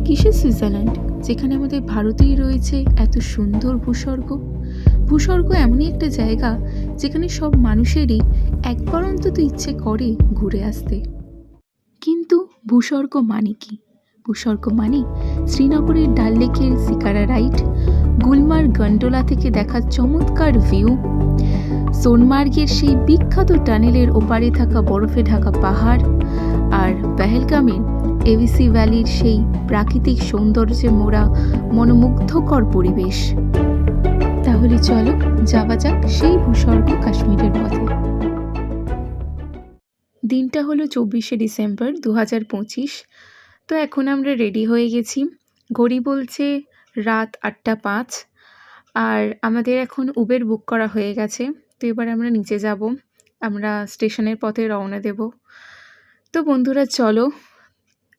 কিসের সুইজারল্যান্ড, যেখানে আমাদের ভারতেই রয়েছে এত সুন্দর ভূস্বর্গ। ভূস্বর্গ এমনই একটা জায়গা যেখানে সব মানুষেরই একবার অন্তত ইচ্ছে করে ঘুরে আসতে। কিন্তু ভূস্বর্গ মানে কি? ভূস্বর্গ মানে শ্রীনগরের ডাল লেকের শিকারা রাইড, গুলমার্গ গন্ডোলা থেকে দেখা চমৎকার ভিউ, সোনমার্গের সেই বিখ্যাত টানেলের ওপারে থাকা বরফে ঢাকা পাহাড়, আর পেহেলগামের এভিসি ভ্যালির সেই প্রাকৃতিক সৌন্দর্যে মোড়া মনোমুগ্ধকর পরিবেশ। তাহলে চলো যাওয়া যাক সেই ভূস্বর্গ কাশ্মীরের পথে। দিনটা হলো 24শে ডিসেম্বর 2025। তো এখন আমরা রেডি হয়ে গেছি। ঘড়ি বলছে রাত 8:05, আর আমাদের এখন উবের বুক করা হয়ে গেছে। তো এবার আমরা নিচে যাব, আমরা স্টেশনের পথে রওনা দেব। তো বন্ধুরা চলো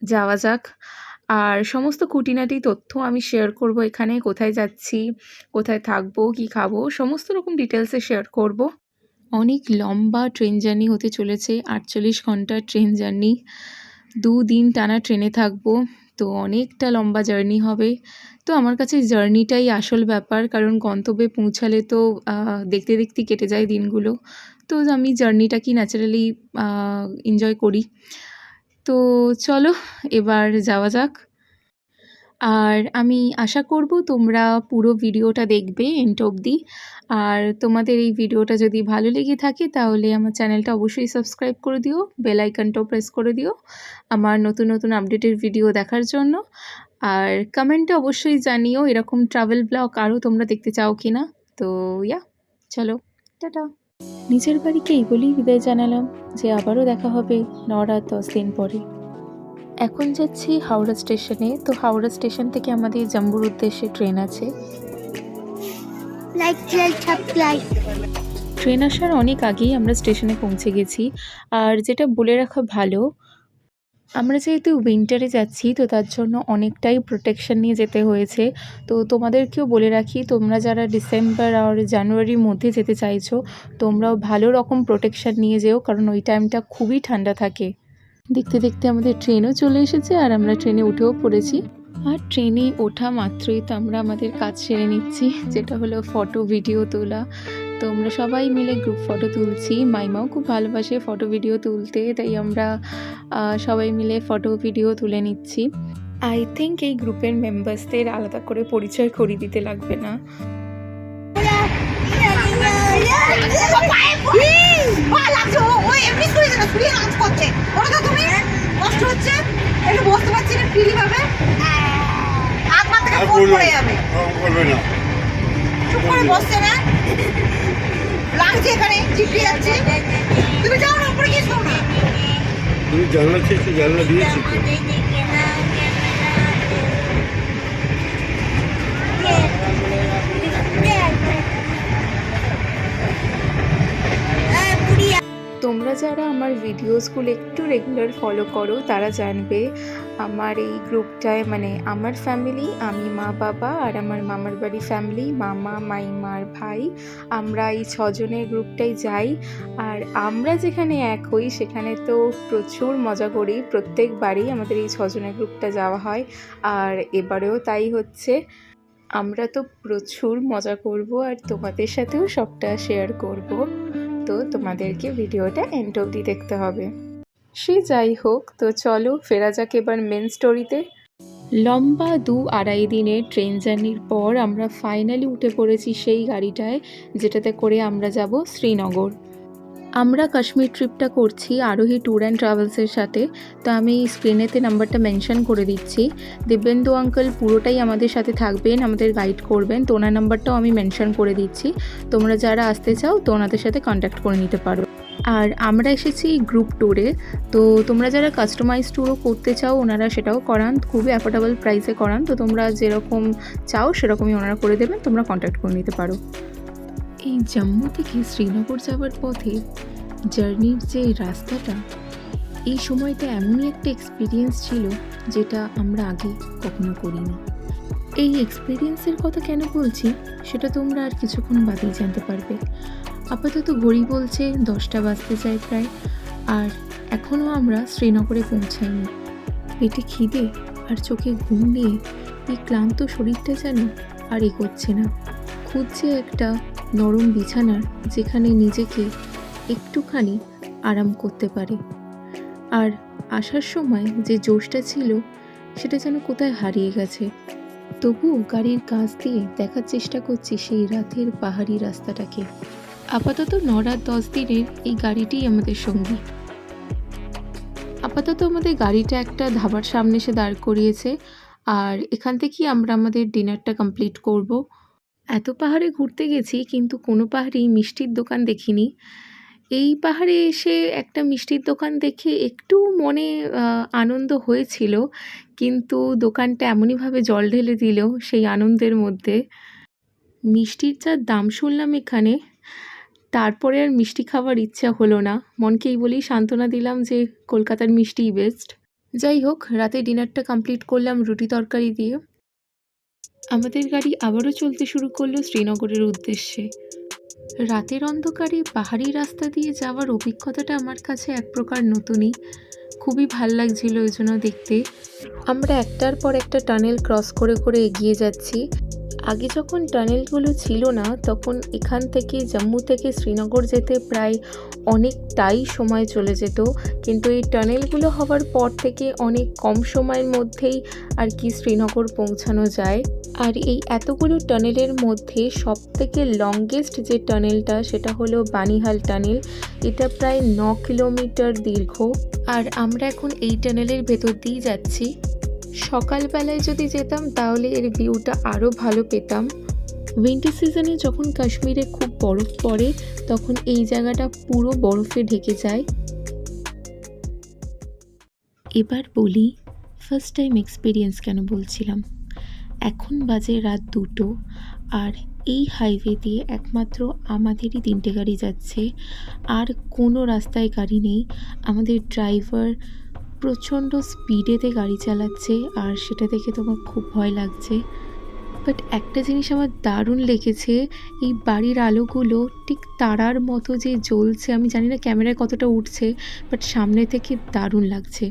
যাওয়া যাক। আর সমস্ত খুঁটিনাটি তথ্য আমি শেয়ার করব এখানে, কোথায় যাচ্ছি, কোথায় থাকবো, কি খাবো, সমস্ত রকম ডিটেলসে শেয়ার করব। অনেক লম্বা ট্রেন জার্নি হতে চলেছে, 48 ঘন্টার ট্রেন জার্নি। 2 দিন টানা ট্রেনে থাকবো, তো অনেকটা লম্বা জার্নি হবে। তো আমার কাছে জার্নিটাই আসল ব্যাপার, কারণ গন্তব্যে পৌঁছালে তো দেখতে দেখতে কেটে যায় দিনগুলো। তো আমি জার্নিটাকে ন্যাচারালি এনজয় করি। তো চলো এবার যাওয়া যাক। আর আমি আশা করব তোমরা পুরো ভিডিওটা দেখবে এন্ড অবধি। আর তোমাদের এই ভিডিওটা যদি ভালো লেগে থাকে তাহলে আমার চ্যানেলটা অবশ্যই সাবস্ক্রাইব করে দিও, বেল আইকনটাও প্রেস করে দিও আমার নতুন নতুন আপডেটের ভিডিও দেখার জন্য। আর কমেন্টে অবশ্যই জানিও এরকম ট্রাভেল ব্লগ আরও তোমরা দেখতে চাও কি না। তো চলো টাটা। নিজের বাড়িকে এই বলেই বিদায় জানালাম যে আবারও দেখা হবে 9-10 দিন পরে। এখন যাচ্ছি হাওড়া স্টেশনে। তো হাওড়া স্টেশন থেকে আমাদের জম্মুর উদ্দেশ্যে ট্রেন আছে। ট্রেন আসার অনেক আগেই আমরা স্টেশনে পৌঁছে গেছি। আর যেটা বলে রাখা ভালো, আমরা যেহেতু উইন্টারে যাচ্ছি তো তার জন্য অনেকটাই প্রোটেকশন নিয়ে যেতে হয়েছে। তো তোমাদেরকেও বলে রাখি, তোমরা যারা ডিসেম্বর আর জানুয়ারির মধ্যে যেতে চাইছো তোমরাও ভালো রকম প্রোটেকশন নিয়ে যেও, কারণ ওই টাইমটা খুবই ঠান্ডা থাকে। দেখতে দেখতে আমাদের ট্রেনও চলে এসেছে আর আমরা ট্রেনে উঠেও পড়েছি। আর ট্রেনে ওঠা মাত্রই তো আমরা আমাদের কাজ সেরে নিচ্ছি, যেটা হলো ফটো ভিডিও তোলা। তো আমরা সবাই মিলে গ্রুপ ফটো তুলছি। মাইমাও খুব ভালোবাসে ফটো ভিডিও তুলতে, তাই আমরা সবাই মিলে ফটো ভিডিও তুলে নিচ্ছি। আই থিঙ্ক এই গ্রুপের মেম্বার্সদের আলাদা করে পরিচয় করিয়ে দিতে লাগবে না। তুমি জানলা থেকে জানলা দিয়েছি তো। তোমরা যারা আমার ভিডিওসগুলো একটু রেগুলার ফলো করো তারা জানবে আমার এই গ্রুপটায় মানে আমার ফ্যামিলি, আমি মা বাবা আর আমার মামার বাড়ি ফ্যামিলি, মামা মাইমার ভাই, আমরা এই 6 জনের গ্রুপটাই যাই। আর আমরা যেখানে এক হই সেখানে তো প্রচুর মজা করি, প্রত্যেকবারই আমাদের এই 6 জনের গ্রুপটা যাওয়া হয়। আর এবারেও তাই হচ্ছে। আমরা তো প্রচুর মজা করব আর তোমাদের সাথেও সবটা শেয়ার করব। তো তোমাদেরকে ভিডিওটা এন্ড অবধি দেখতে হবে। সে যাই হোক, তো চলো ফেরা যাক এবার মেন স্টোরিতে। লম্বা 2-2.5 দিনের ট্রেন জার্নির পর আমরা ফাইনালি উঠে পড়েছি সেই গাড়িটায় যেটাতে করে আমরা যাব শ্রীনগর। আমরা কাশ্মীর ট্রিপটা করছি আরোহী ট্যুর অ্যান্ড ট্রাভেলসের সাথে। তো আমি স্ক্রিনেতে নাম্বারটা মেনশন করে দিচ্ছি। দিব্যেন্দু আঙ্কেল পুরোটাই আমাদের সাথে থাকবেন, আমাদের গাইড করবেন। তো ওনার নাম্বারটাও আমি মেনশন করে দিচ্ছি, তোমরা যারা আসতে চাও তো ওনাদের সাথে কন্ট্যাক্ট করে নিতে পারো। আর আমরা এসেছি গ্রুপ ট্যুরে। তো তোমরা যারা কাস্টমাইজ ট্যুরও করতে চাও ওনারা সেটাও করান, খুবই অ্যাফোর্ডেবল প্রাইসে করান। তো তোমরা যেরকম চাও সেরকমই ওনারা করে দেবেন, তোমরা কন্ট্যাক্ট করে নিতে পারো। এই জম্মু থেকে শ্রীনগর যাওয়ার পথে জার্নির যে রাস্তাটা, এই সময়টা এমনই একটা এক্সপিরিয়েন্স ছিল যেটা আমরা আগে কখনো করিনি। এই এক্সপিরিয়েন্সের কথা কেন বলছি সেটা তোমরা আর কিছুক্ষণ বাদেই জানতে পারবে। আপাতত ঘড়ি বলছে 10টা বাজতে যায় প্রায়, আর এখনও আমরা শ্রীনগরে পৌঁছাইনি। পেটে খিদে আর চোখে ঘুম নেই, এই ক্লান্ত শরীরটা যেন আর এগোচ্ছে না। খুঁজছে একটা নরম বিছানার যেখানে নিজেকে একটুখানি আরাম করতে পারে। আর আসার সময় যে জোশটা ছিল সেটা যেন কোথায় হারিয়ে গেছে। তবু গাড়ির কাছ দিয়ে দেখার চেষ্টা করছি সেই রাতের পাহাড়ি রাস্তাটাকে। আপাতত 9 রাত 10 দিনের এই গাড়িটিই আমাদের সঙ্গী। আপাতত আমাদের গাড়িটা একটা ধাবার সামনে এসে দাঁড় করিয়েছে, আর এখান থেকেই আমরা আমাদের ডিনারটা কমপ্লিট করব। এত পাহাড়ে ঘুরতে গেছি কিন্তু কোনো পাহাড়েই মিষ্টির দোকান দেখিনি। এই পাহাড়ে এসে একটা মিষ্টির দোকান দেখে একটু মনে আনন্দ হয়েছিল, কিন্তু দোকানটা এমনইভাবে জল ঢেলে দিল সেই আনন্দের মধ্যে। মিষ্টির যা দাম শুনলাম এখানে, তারপরে আর মিষ্টি খাওয়ার ইচ্ছা হলো না। মনকে এই বলেই সান্ত্বনা দিলাম যে কলকাতার মিষ্টিই বেস্ট। যাই হোক, রাতে ডিনারটা কমপ্লিট করলাম রুটি তরকারি দিয়ে। আমাদের গাড়ি আবারও চলতে শুরু করলো শ্রীনগরের উদ্দেশ্যে। রাতের অন্ধকারে পাহাড়ি রাস্তা দিয়ে যাওয়ার অভিজ্ঞতাটা আমার কাছে এক প্রকার নতুনই, খুবই ভাল লাগছিল ওই জন্য দেখতে। আমরা একটার পর একটা টানেল ক্রস করে করে এগিয়ে যাচ্ছি। আগে যখন টানেলগুলো ছিল না তখন এখান থেকে জম্মু থেকে শ্রীনগর যেতে প্রায় অনেকটাই সময় চলে যেত, কিন্তু এই টানেলগুলো হওয়ার পর থেকে অনেক কম সময়ের মধ্যেই আর কি শ্রীনগর পৌঁছানো যায়। আর এই এতগুলো টানেলের মধ্যে সবথেকে লংগেস্ট যে টানেলটা সেটা হলো বানিহাল টানেল। এটা প্রায় 9 কিলোমিটার দীর্ঘ, আর আমরা এখন এই টানেলের ভেতর দিয়েই যাচ্ছি। সকালবেলায় যদি যেতাম তাহলে এর ভিউটা আরও ভালো পেতাম। উইন্টার সিজনে যখন কাশ্মীরে খুব বরফ পড়ে তখন এই জায়গাটা পুরো বরফে ঢেকে যায়। এবার বলি ফার্স্ট টাইম এক্সপিরিয়েন্স কেন বলছিলাম। এখন বাজে রাত 2টো, আর এই হাইওয়ে দিয়ে একমাত্র আমাদেরই 3টে গাড়ি যাচ্ছে, আর কোনো রাস্তায় গাড়ি নেই। আমাদের ড্রাইভার প্রচণ্ড স্পিডেতে গাড়ি চালাচ্ছে, আর সেটা দেখে তো আমার খুব ভয় লাগছে। বাট একটা জিনিস আমার দারুণ লেগেছে, এই বাড়ির আলোগুলো ঠিক তারার মতো যে জ্বলছে। আমি জানি না ক্যামেরায় কতটা উঠছে, বাট সামনে থেকে দারুণ লাগছে।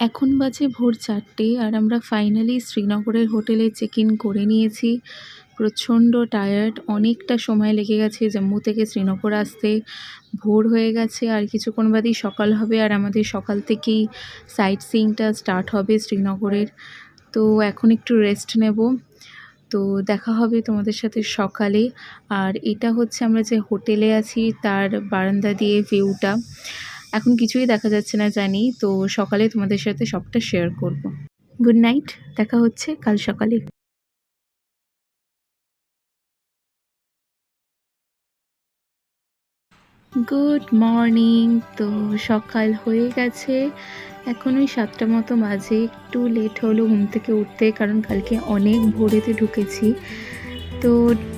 এখন বাজে ভোর 4টে, আর আমরা ফাইনালি শ্রীনগরের হোটেলে চেক ইন করে নিয়েছি। প্রচণ্ড টায়ার্ড, অনেকটা সময় লেগে গেছে জম্মু থেকে শ্রীনগর আসতে। ভোর হয়ে গেছে, আর কিছুক্ষণ বাদেই সকাল হবে, আর আমাদের সকাল থেকেই সাইট সিইংটা স্টার্ট হবে শ্রীনগরের। তো এখন একটু রেস্ট নেব, তো দেখা হবে তোমাদের সাথে সকালে। আর এটা হচ্ছে আমরা যে হোটেলে আছি তার বারান্দা দিয়ে ভিউটা। এখন কিছুই দেখা যাচ্ছে না জানি, তো সকালে তোমাদের সাথে সবটা শেয়ার করব। গুড নাইট, দেখা হচ্ছে কাল সকালে। Good morning. তো সকাল হয়ে গেছে, এখন ওই 7টা মতো বাজে। একটু লেট হলো ঘুম থেকে উঠতে, কারণ কালকে অনেক ভোরেতে ঢুকেছি। তো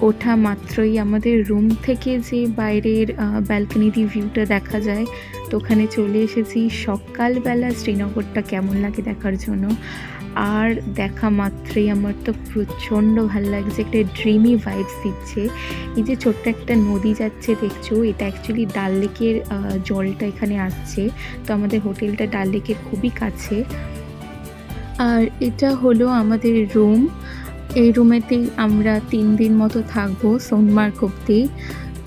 ওঠা মাত্রই আমাদের রুম থেকে যে বাইরের ব্যালকনিটি ভিউটা দেখা যায়, তো ওখানে চলে এসেছি সকালবেলা শ্রীনগরটা কেমন লাগে দেখার জন্য। আর দেখা মাত্রই আমার তো প্রচণ্ড ভালো লাগছে, একটা ড্রিমি ভাইবস দিচ্ছে। এই যে ছোট্ট একটা নদী যাচ্ছে দেখছো, এটা অ্যাকচুয়ালি ডাল লেকের জলটা এখানে আসছে। তো আমাদের হোটেলটা ডাল লেকের খুবই কাছে। আর এটা হলো আমাদের রুম। এই রুমেতেই আমরা 3 দিন মতো থাকবো, সোনমার্গ অবধি।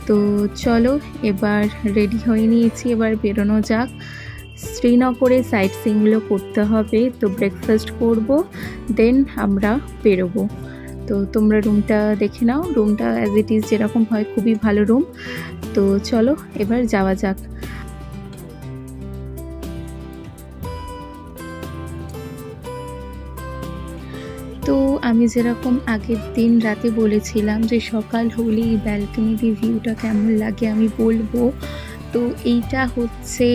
তো চলো এবার রেডি হয়ে নিয়েছি, এবার বেরোনো যাক। শ্রীনগরে সাইট সিইংগুলো করতে হবে, তো ব্রেকফাস্ট করব, দেন আমরা বেরোবো। তো তোমরা রুমটা দেখে নাও, রুমটা অ্যাজ ইট ইজ যেরকম হয় খুবই ভালো রুম। তো চলো এবার যাওয়া যাক। তো আমি যেরকম আগের দিন রাতে বলেছিলাম যে সকাল হলেই ব্যালকনি দিয়ে ভিউটা কেমন লাগে আমি বলবো। তো এইটা হচ্ছে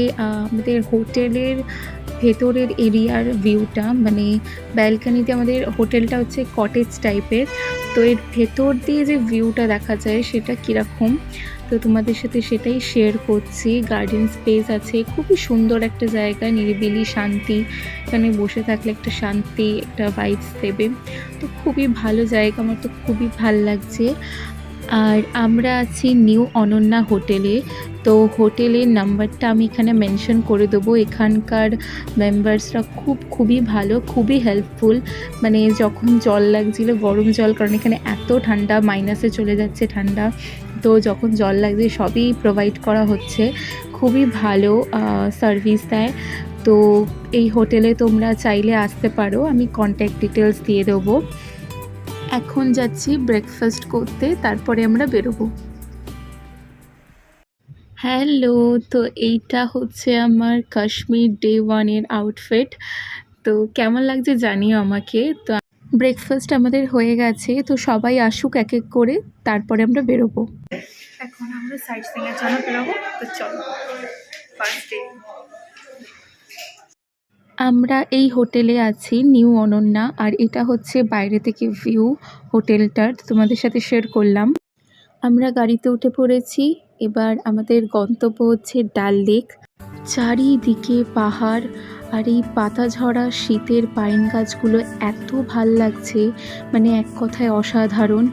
আমাদের হোটেলের ভেতরের এরিয়ার ভিউটা, মানে ব্যালকনিতে আমাদের হোটেলটা হচ্ছে কটেজ টাইপের। তো এর ভেতর দিয়ে যে ভিউটা দেখা যায় সেটা কীরকম, তো তোমাদের সাথে সেটাই শেয়ার করছি। গার্ডেন স্পেস আছে, খুবই সুন্দর একটা জায়গা, নিরিবিলি শান্তি। এখানে বসে থাকলে একটা শান্তি, একটা ভাইবস দেবে। তো খুবই ভালো জায়গা, আমার তো খুবই ভাল লাগছে। আর আমরা আছি নিউ অনন্যা হোটেলে। তো হোটেলের নাম্বারটা আমি এখানে মেনশন করে দেবো। এখানকার মেম্বার্সরা খুবই ভালো, খুবই হেল্পফুল। মানে যখন জল লাগছিল, গরম জল, কারণ এখানে এত ঠান্ডা, মাইনাসে চলে যাচ্ছে ঠান্ডা, তো যখন জল লাগছে সবই প্রোভাইড করা হচ্ছে। খুবই ভালো সার্ভিস দেয়। তো এই হোটেলে তোমরা চাইলে আসতে পারো, আমি কন্ট্যাক্ট ডিটেলস দিয়ে দেবো। এখন যাচ্ছি ব্রেকফাস্ট করতে, তারপরে আমরা বেরোবো। হ্যালো, তো এইটা হচ্ছে আমার কাশ্মীর ডে 1-এর আউটফিট। তো কেমন লাগছে জানিও আমাকে। তো ব্রেকফাস্ট আমাদের হয়ে গেছে, তো সবাই আসুক এক এক করে, তারপরে আমরা বেরোবো। এখন আমরা সাইট সিইংয়ের জন্য বেরোবো, তো চলো। ফার্স্ট ডে আমরা এই হোটেলে আছি, নিউ অনন্যা। আর এটা হচ্ছে বাইরে থেকে ভিউ হোটেলটার, তোমাদের সাথে শেয়ার করলাম। আমরা গাড়িতে উঠে পড়েছি। এবার আমাদের গন্তব্য হচ্ছে ডাল লেক। চারিদিকে পাহাড়, আর এই পাতা ঝরা শীতের পাইন গাছগুলো এত ভাল লাগছে, মানে এক কথায় অসাধারণ।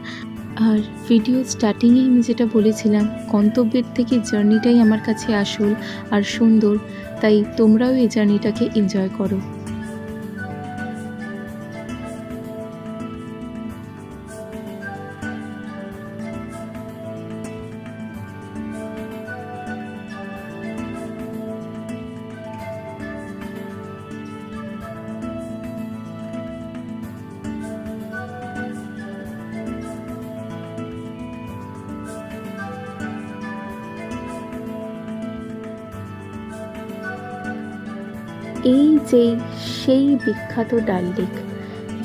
আর ভিডিও স্টার্টিংয়ে আমি যেটা বলেছিলাম, গন্তব্যের থেকে জার্নিটাই আমার কাছে আসল আর সুন্দর। তাই তোমরাও এই জার্নিটাকে এনজয় করো। এই যে সেই বিখ্যাত ডাল লেক,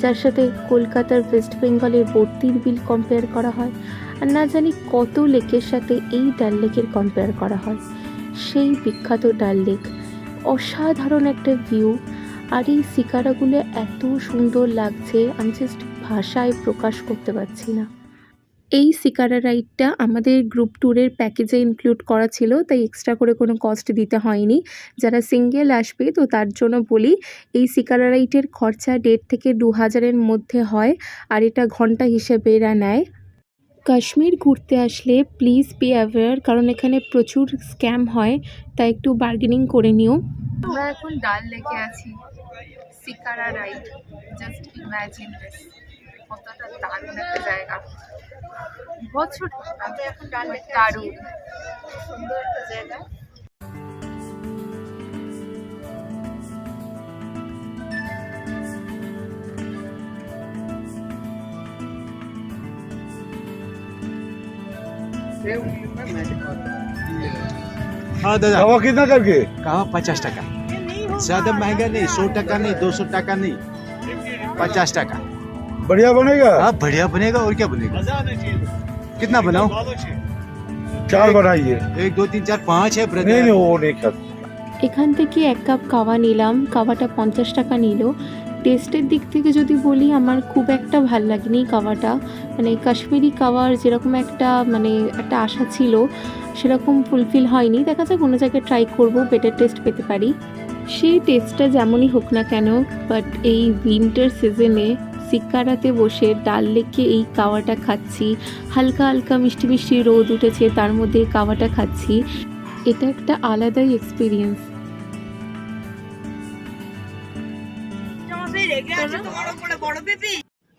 যার সাথে কলকাতার ওয়েস্ট বেঙ্গলের বর্তির বিল কম্পেয়ার করা হয়, আর না জানি কত লেকের সাথে এই ডাল লেকের কম্পেয়ার করা হয়। সেই বিখ্যাত ডাল লেক, অসাধারণ একটা ভিউ। আর এই শিকারাগুলো এত সুন্দর লাগছে, আমি জাস্ট ভাষায় প্রকাশ করতে পারছি না। এই শিকারা রাইডটা আমাদের গ্রুপ ট্যুরের প্যাকেজে ইনক্লুড করা ছিল, তাই এক্সট্রা করে কোনো কস্ট দিতে হয়নি। যারা সিঙ্গেল আসবে তো তার জন্য বলি, এই শিকারা রাইডের খরচা 1,500 থেকে 2,000-এর মধ্যে হয়, আর এটা ঘন্টা হিসেবে এরা নেয়। কাশ্মীর ঘুরতে আসলে প্লিজ বি অ্যাওয়্যার, কারণ এখানে প্রচুর স্ক্যাম হয়, তাই একটু বার্গেনিং করে নিও। আমরা এখন ডাল লেকে আছি, shikara ride, just imagine this, কতটা দারুণ একটা জায়গা। बहुत ছোট, আমি এখন ডাল লেকে আছি, সুন্দর একটা জায়গা। हाँ दादा, हवा कितना करके? कहा 50 टका, ज्यादा महंगा नहीं, 100 टका नहीं, 200 टका नहीं, 50 टका। बढ़िया बनेगा? हाँ बढ़िया बनेगा, और क्या बनेगा। कितना बनाओ? 4 बनाइए। 1 2 3 4 5 है ब्रदर। नहीं वो नहीं खाता। এখান থেকে 1 কাপ কাওয়া নিলাম, কাওয়াটা 50 টাকা নিল। টেস্টের দিক থেকে যদি বলি, আমার খুব একটা ভাল লাগেনি কাওয়াটা। মানে কাশ্মীরি কাওয়ার যেরকম একটা একটা আশা ছিল, সেরকম ফুলফিল হয়নি। দেখা যাক কোনো জায়গায় ট্রাই করব, বেটার টেস্ট পেতে পারি। সেই টেস্টটা যেমনই হোক না কেন, বাট এই উইন্টার সিজনে শিকারাতে বসে ডাল লেকে এই কাওয়াটা খাচ্ছি, হালকা হালকা মিষ্টি মিষ্টি রোদ উঠেছে, তার মধ্যে কাওয়াটা খাচ্ছি, এটা একটা আলাদাই এক্সপিরিয়েন্স।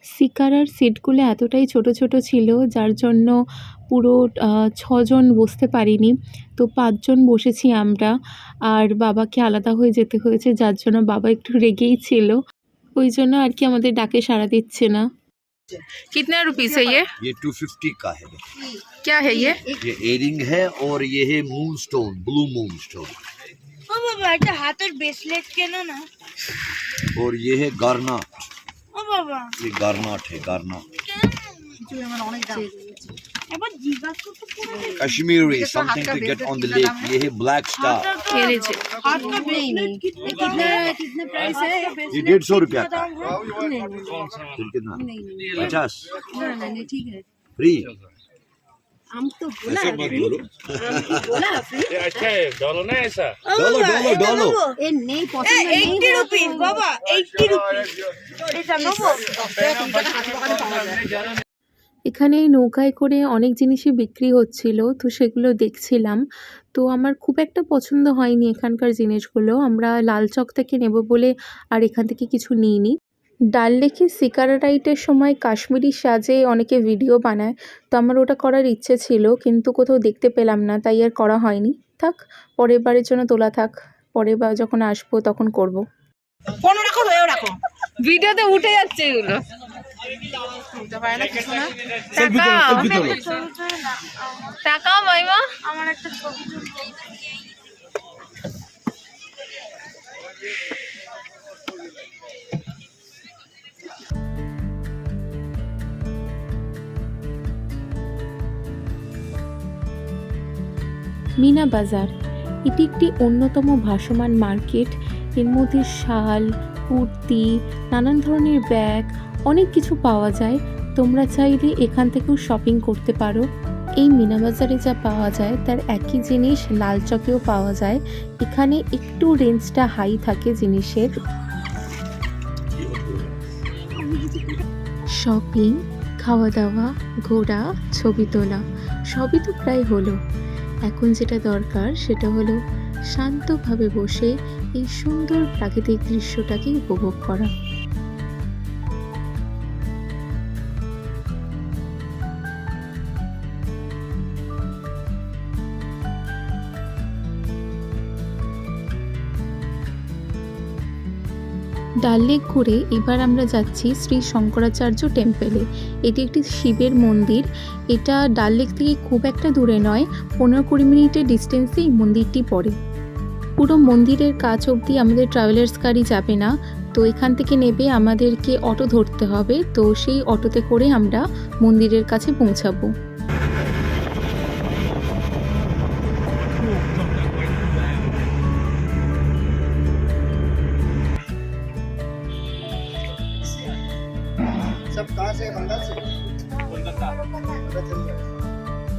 শিকারার সিটগুলো এতটাই ছোট ছোট ছিল, যার জন্য পুরো 6 জন বসতে পারিনি। তো 5 জন বসেছি আমরা, আর বাবাকে আলাদা হয়ে যেতে হয়েছে, যার জন্য বাবা একটু রেগেই ছিল, ওই জন্য আর কি আমাদের ডাকে সাড়া দিচ্ছে না। कितना रुपीस है ये 250 का है। क्या है ये एयरिंग है और ये है moonstone, blue moonstone. ও বাবা, এটা হাতের ব্রেসলেট কেন না? और ये है गारनाट, ও বাবা, ये गारनाट है, गारनाट এবার জিজ্ঞাসা তো পুরো Kashmiri, something to get on the lake. ये है ब्लैक स्टार, हाथ का ब्रेसलेट कितना प्राइस है? ये 150 रुपया का। फिर कितना? 50 ठीक है। फ्री। हम तो बोला ऐसे मत बोलो। बोला फ्री। अच्छा है, डॉलो ना ऐसा। डॉलो डॉलो डॉलो। ए नहीं पसंद नहीं। 80 रुपीस बाबा, 80 रुपीस। এটা নেবো। এখানে নৌকায় করে অনেক জিনিসই বিক্রি হচ্ছিল, তো সেগুলো দেখছিলাম। তো আমার খুব একটা পছন্দ হয়নি এখানকার জিনিসগুলো। আমরা লাল চক থেকে নেব বলে আর এখান থেকে কিছু নিইনি। ডাল লেকে শিকারা রাইডের সময় কাশ্মীরি সাজে অনেকে ভিডিও বানায়, তো আমার ওটা করার ইচ্ছে ছিল, কিন্তু কোথাও দেখতে পেলাম না, তাই আর করা হয়নি। থাক, পরের বারের জন্য তোলা থাক, পরের বার যখন আসবো তখন করব। কোনো রাখো ধরেও রাখো, ভিডিওতে উঠে যাচ্ছে এগুলো। উঠতে পারে না কিছু না। সেলফি তোলো, সেলফি তোলো। টাকা মাইমা আমার একটা ছবি তুলতে মিনা বাজার, এটি একটি অন্যতম ভাসমান মার্কেট। এর মধ্যে শাল, কুর্তি, নানান ধরনের ব্যাগ, অনেক কিছু পাওয়া যায়। তোমরা চাইলে এখান থেকেও শপিং করতে পারো। এই মিনা বাজারে যা পাওয়া যায় তার একই জিনিস লাল চকেও পাওয়া যায়। এখানে একটু রেঞ্জটা হাই থাকে জিনিসের। শপিং, খাওয়া দাওয়া, ঘোরা, ছবি তোলা সবই তো প্রায় হলো। এখন যেটা দরকার সেটা হলো শান্তভাবে বসে এই সুন্দর প্রাকৃতিক দৃশ্যটাকে উপভোগ করা। ডাল লেক ঘুরে এবার আমরা যাচ্ছি শ্রী শঙ্করাচার্য টেম্পেলে। এটি একটি শিবের মন্দির। এটা ডাল লেক থেকে খুব একটা দূরে নয়, 15-20 মিনিটের ডিস্টেন্সে এই মন্দিরটি পড়ে। পুরো মন্দিরের কাছ অবধি আমাদের ট্রাভেলার্স গাড়ি যাবে না, তো এখান থেকে নেবে আমাদেরকে অটো ধরতে হবে। তো সেই অটোতে করে আমরা মন্দিরের কাছে পৌঁছাবো।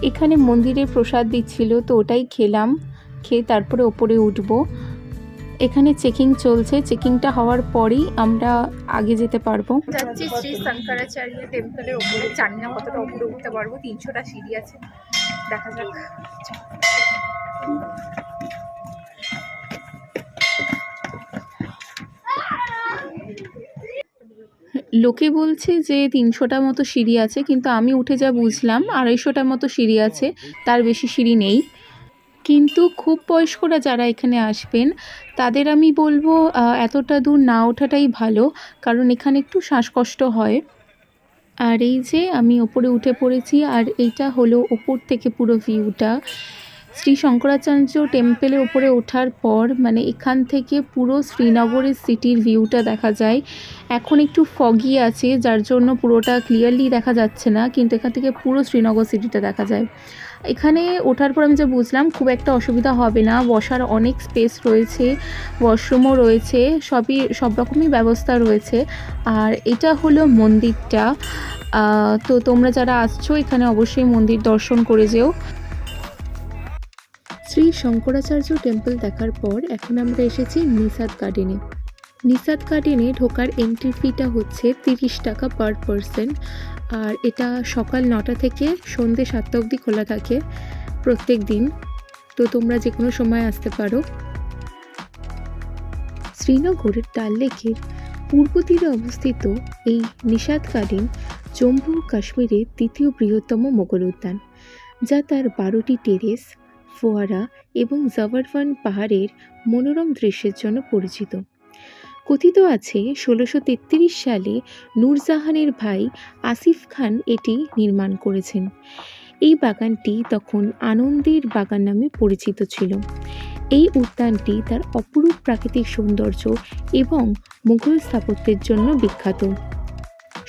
এখানে মন্দিরের প্রসাদ দিচ্ছিল, তো ওটাই খেলাম। খেয়ে তারপরে ওপরে উঠবো। এখানে চেকিং চলছে, চেকিংটা হওয়ার পরেই আমরা আগে যেতে পারবো। যাচ্ছি শ্রী শঙ্করাচার্য টেম্পলের ওপরে। জানি না কতটা ওপরে উঠতে পারবো, 300টা সিঁড়ি আছে, দেখা যাক। লোকে বলছে যে 300টা মতো সিঁড়ি আছে, কিন্তু আমি উঠে যা বুঝলাম 250টার মতো সিঁড়ি আছে, তার বেশি সিঁড়ি নেই। কিন্তু খুব বয়স্করা যারা এখানে আসবেন তাদের আমি বলবো এতটা দূর না ওঠাটাই ভালো, কারণ এখানে একটু শ্বাসকষ্ট হয়। আর এই যে আমি ওপরে উঠে পড়েছি, আর এইটা হলো ওপর থেকে পুরো ভিউটা। শ্রী শঙ্করাচার্য টেম্পেলে ওপরে ওঠার পর মানে এখান থেকে পুরো শ্রীনগরের সিটির ভিউটা দেখা যায়। এখন একটু ফগি আছে, যার জন্য পুরোটা ক্লিয়ারলি দেখা যাচ্ছে না, কিন্তু এখান থেকে পুরো শ্রীনগর সিটিটা দেখা যায়। এখানে ওঠার পর আমি যা বুঝলাম খুব একটা অসুবিধা হবে না, বসার অনেক স্পেস রয়েছে, ওয়াশরুমও রয়েছে, সব রকমই ব্যবস্থা রয়েছে। আর এটা হলো মন্দিরটা। তো তোমরা যারা আসছো এখানে অবশ্যই মন্দির দর্শন করে যেও। শ্রী শঙ্করাচার্য টেম্পল দেখার পর এখন আমরা এসেছি নিষাদ গার্ডেনে। নিষাদ গার্ডেনে ঢোকার এন্ট্রি ফিটা হচ্ছে 30 টাকা পার পারসন। আর এটা সকাল 9টা থেকে সন্ধ্যে 7টা অবধি খোলা থাকে প্রত্যেক দিন, তো তোমরা যে কোনো সময় আসতে পারো। শ্রীনগরের ডাল লেকের পূর্ব তীরে অবস্থিত এই নিষাদ গার্ডেন জম্মু ও কাশ্মীরের দ্বিতীয় বৃহত্তম মোগল উদ্যান, যা তার 12টি টেরেস, ফোয়ারা এবং জাওয়ারওয়ান পাহাড়ের মনোরম দৃশ্যের জন্য পরিচিত। কথিত আছে 1633 সালে নূরজাহানের ভাই আসিফ খান এটি নির্মাণ করেছেন। এই বাগানটি তখন আনন্দের বাগান নামে পরিচিত ছিল। এই উদ্যানটি তার অপরূপ প্রাকৃতিক সৌন্দর্য এবং মুঘল স্থাপত্যের জন্য বিখ্যাত।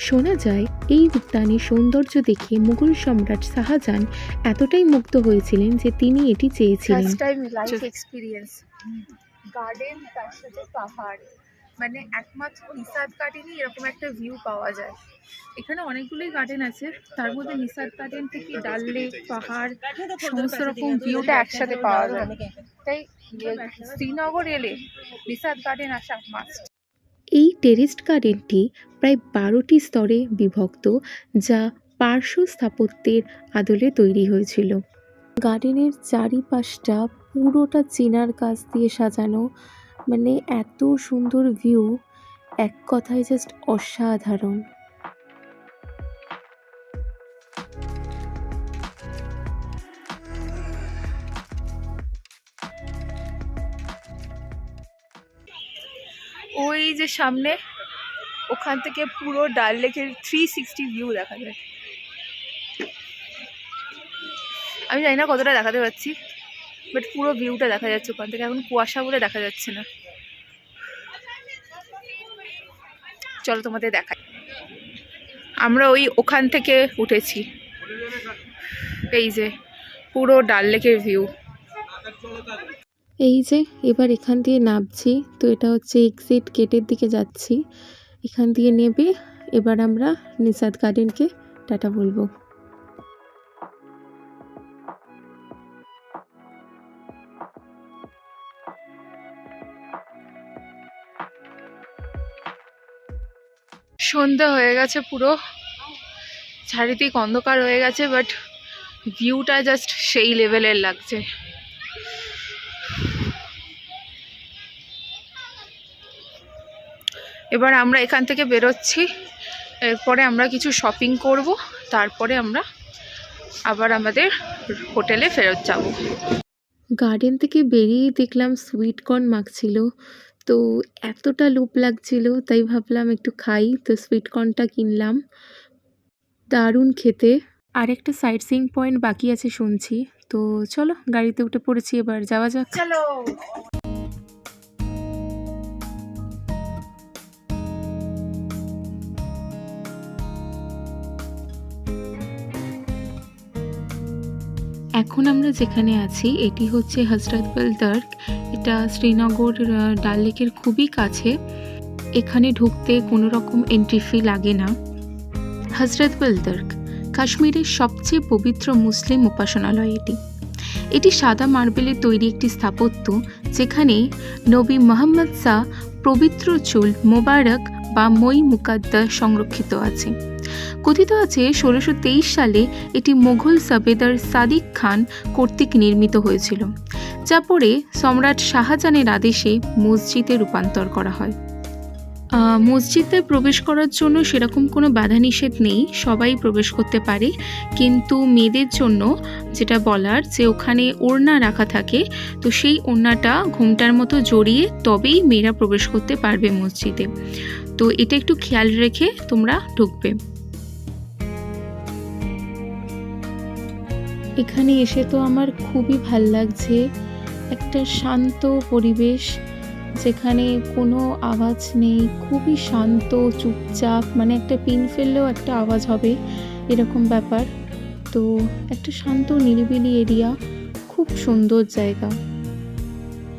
শোনা যায় এই উদ্যানের সৌন্দর্য দেখে মুঘল সম্রাট শাহজাহান এতটাই মুগ্ধ হয়েছিলেন যে তিনি এটি চেয়েছিলেন। First time life experience, garden তার সাথে পাহাড়, মানে একমাত্র নিষাদ গার্ডেনই এরকম একটা ভিউ পাওয়া যায়। এখানে অনেকগুলোই গার্ডেন আছে, তার মধ্যে নিষাদ গার্ডেন থেকে ডাল লেক, পাহাড়, সমস্ত রকম ভিউটা একসাথে পাওয়া যায়। তাই শ্রীনগর এলে নিষাদ গার্ডেন আসা মাস্ট। এই টেরেসড গার্ডেনটি প্রায় 12টি স্তরে বিভক্ত, যা পার্শ্ব স্থাপত্যের আদলে তৈরি হয়েছিল। গার্ডেনের চারিপাশটা পুরোটা চিনার কাজ দিয়ে সাজানো, মানে এত সুন্দর ভিউ, এক কথায় জাস্ট অসাধারণ। ওই যে সামনে, ওখান থেকে পুরো ডাল লেকের 360 ভিউ দেখা যায়। আমি জানি না কতটা দেখাতে পারছি, বাট পুরো ভিউটা দেখা যাচ্ছে ওখান থেকে। এখন কুয়াশা বলে দেখা যাচ্ছে না। চলো তোমাদের দেখাই। আমরা ওখান থেকে উঠেছি, এই যে পুরো ডাল লেকের ভিউ। এই যে এবার এখান দিয়ে নামছি, তো এটা হচ্ছে এক্সিট গেটের দিকে যাচ্ছি। এখান দিয়ে নেবে এবার আমরা নিশাদ গার্ডেনকে টাটা বলবো। সন্ধ্যা হয়ে গেছে, পুরো চারিদিক অন্ধকার হয়ে গেছে, বাট ভিউটা জাস্ট সেই লেভেলের লাগছে। এবার আমরা এখান থেকে বেরোচ্ছি, এরপরে আমরা কিছু শপিং করব, তারপরে আমরা আবার আমাদের হোটেলে ফেরত যাব। গার্ডেন থেকে বেরিয়েই দেখলাম সুইট কর্ন মাখছিল, তো এতটা লোভ লাগছিল তাই ভাবলাম একটু খাই, তো সুইট কর্নটা কিনলাম। দারুণ খেতে। আরেকটা সাইট সিইং পয়েন্ট বাকি আছে শুনছি, তো চলো গাড়িতে উঠে পড়েছি, এবার যাওয়া যাক। চলো। এখন আমরা যেখানে আছি এটি হচ্ছে হজরতবল দর্গ। এটা শ্রীনগর ডাল লেকের খুবই কাছে। এখানে ঢুকতে কোনো রকম এন্ট্রি ফি লাগে না। হজরতবল দর্গ কাশ্মীরের সবচেয়ে পবিত্র মুসলিম উপাসনালয়। এটি সাদা মার্বেলের তৈরি একটি স্থাপত্য, যেখানে নবী মোহাম্মদ শাহ পবিত্র চুল মোবারক বা মই মুকাদ্দাস সংরক্ষিত আছে। কথিত আছে 1623 সালে এটি মোগল সাবেদার সাদিক খান কর্তৃক নির্মিত হয়েছিল, যা পরে সম্রাট শাহজাহানের আদেশে মসজিদে রূপান্তর করা হয়। মসজিদে প্রবেশ করার জন্য সেরকম কোনো বাধা নিষেধ নেই, সবাই প্রবেশ করতে পারে, কিন্তু মেয়েদের জন্য যেটা বলার যে ওখানে ওড়না রাখা থাকে, তো সেই ওড়নাটা ঘোমটার মতো জড়িয়ে তবেই মেয়েরা প্রবেশ করতে পারবে মসজিদে। তো এটা একটু খেয়াল রেখে তোমরা ঢুকবে। এখানে এসে তো আমার খুবই ভাল লাগছে, একটা শান্ত পরিবেশ যেখানে কোনো আওয়াজ নেই, খুবই শান্ত চুপচাপ, মানে একটা পিন ফেললেও একটা আওয়াজ হবে এরকম ব্যাপার। তো একটা শান্ত নিরিবিলি এরিয়া, খুব সুন্দর জায়গা।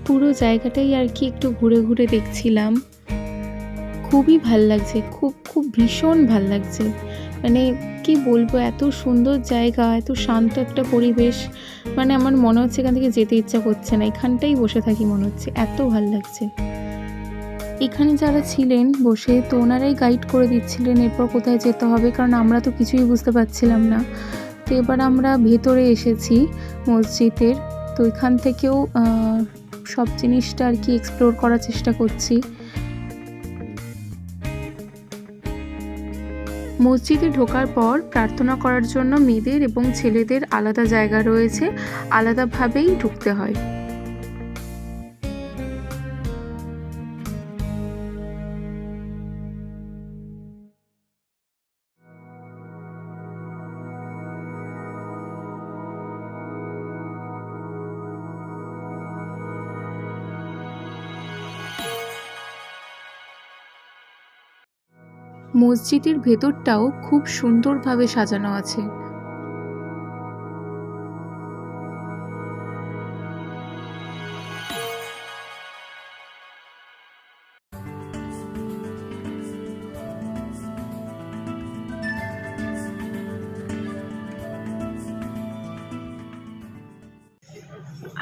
পুরো জায়গাটাই আর কি একটু ঘুরে ঘুরে দেখছিলাম, খুবই ভাল লাগছে, খুব ভীষণ ভাল লাগছে। মানে কি বলবো, এত সুন্দর জায়গা, এত শান্ত একটা পরিবেশ, মানে আমার মনে হচ্ছে এখান থেকে যেতে ইচ্ছা করছে না, এখানটাই বসে থাকি মনে হচ্ছে, এত ভাল লাগছে। এখানে যারা ছিলেন বসে, তো ওনারাই গাইড করে দিচ্ছিলেন এরপর কোথায় যেতে হবে, কারণ আমরা তো কিছুই বুঝতে পারছিলাম না। তো এবার আমরা ভেতরে এসেছি মসজিদের, তো এখান থেকেও সব জিনিসটা আর কি এক্সপ্লোর করার চেষ্টা করছি। মসজিদে ঢোকার পর প্রার্থনা করার জন্য মেয়েদের এবং ছেলেদের আলাদা জায়গা রয়েছে, আলাদাভাবেই ঢুকতে হয়। মসজিদের ভেতরটাও খুব সুন্দরভাবে সাজানো আছে।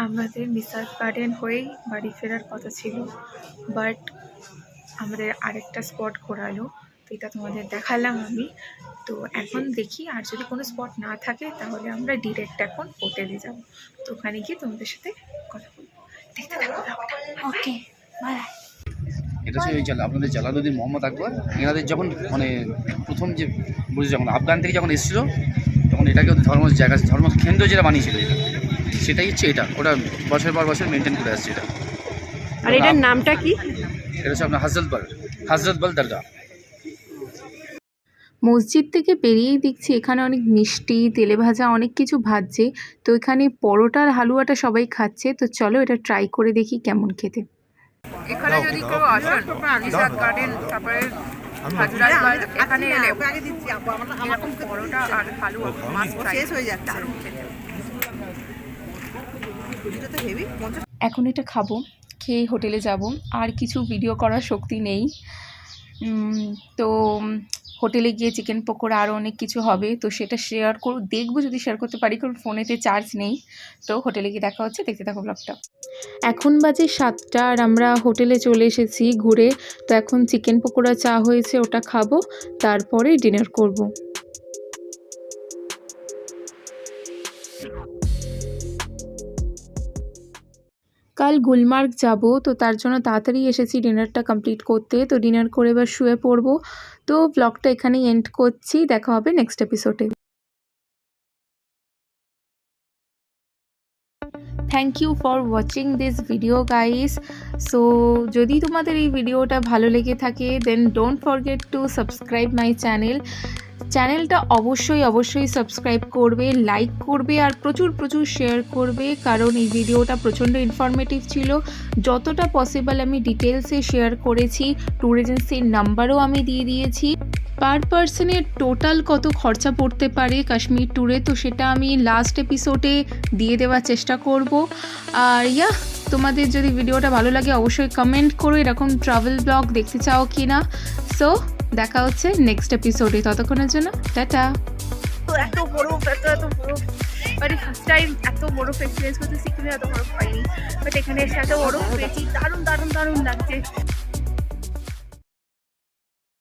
আমাদের নিশাদ গার্ডেন হয়েই বাড়ি ফেরার কথা ছিল, বাট আমাদের আরেকটা স্পট ঘোরালো, তো এটা তোমাদের দেখালাম আমি। তো এখন দেখি আর যদি কোনো স্পট না থাকে তাহলে আমরা ডিরেক্ট এখন হোটেলে যাব। তো ওখানে গিয়ে তোমাদের সাথে কথা বলবো, দেখতে থাকো। Okay bye. এটা হচ্ছে ওই আপনাদের জালালউদ্দিন মোহাম্মদ আকবর, এনাদের যখন মানে প্রথম যে বুঝে যখন আফগান থেকে যখন এসেছিল তখন এটাকে ধর্ম জায়গা ধর্মকেন্দ্র যেটা বানিয়েছিল এটা, সেটাই হচ্ছে এটা। ওটা বছর পর বছর মেনটেন করে আসছে এটা। আর এটার নামটা কি? এটা হচ্ছে আপনার হজরতবল দরগা। মসজিদ থেকে বেরিয়েই দেখছি এখানে অনেক মিষ্টি, তেলে ভাজা অনেক কিছু ভাজছে। তো এখানে পরোটা আর হালুয়াটা সবাই খাচ্ছে। তো চলো এটা ট্রাই করে দেখি কেমন খেতে। এখানে যদি কেউ আসেন নিশাদ গার্ডেন তারপরে হাজরাতবাগ, এখানে এলে এরকম পরোটা আর হালুয়া শেষ হয়ে যাচ্ছে, দারুণ খেতে। এখন এটা খাবো, খেয়ে হোটেলে যাব। আর কিছু ভিডিও করার শক্তি নেই। তো হোটেলে গিয়ে চিকেন পকোড়া আরও অনেক কিছু হবে, তো সেটা শেয়ার করব, দেখবো যদি শেয়ার করতে পারি, কারণ ফোনেতে চার্জ নেই। তো হোটেলে গিয়ে দেখা হচ্ছে, দেখতে থাকো ব্লগটা। এখন বাজে 7টা আর আমরা হোটেলে চলে এসেছি ঘুরে। তো এখন চিকেন পকোড়া চা হয়েছে, ওটা খাবো, তারপরে ডিনার করব। কাল গুলমার্গ যাব, তো তার জন্য তাড়াতাড়ি এসেছি ডিনারটা কমপ্লিট করতে। তো ডিনার করে এবার শুয়ে পড়বো। তো ব্লগটা এখানেই এন্ড করছি, দেখা হবে নেক্সট এপিসোডে। Thank you for watching this video guys. So যদি তোমাদের এই ভিডিওটা ভালো লেগে থাকে then don't forget to subscribe my চ্যানেলটা অবশ্যই সাবস্ক্রাইব করবে, লাইক করবে আর প্রচুর শেয়ার করবে, কারণ এই ভিডিওটা প্রচণ্ড ইনফরমেটিভ ছিল। যতটা পসিবল আমি ডিটেলসে শেয়ার করেছি, ট্যুর এজেন্সির নাম্বারও আমি দিয়ে দিয়েছি। পার পার্সনের টোটাল কত খরচা পড়তে পারে কাশ্মীর ট্যুরে, তো সেটা আমি লাস্ট এপিসোডে দিয়ে দেওয়ার চেষ্টা করব। আর তোমাদের যদি ভিডিওটা ভালো লাগে অবশ্যই কমেন্ট করো এরকম ট্রাভেল ব্লগ দেখতে চাও কি না। সো দেখা হচ্ছে নেক্সট এপিসোডে, ততক্ষণের জন্য টাটা। এত বরফ মানে ফার্স্ট টাইম এত বরফ এক্সপিরিয়েন্স করতে, সিকিমে এত বরফ পাইনি, বাট এখানে এসে এত বরফ পেয়েছি, দারুণ লাগছে।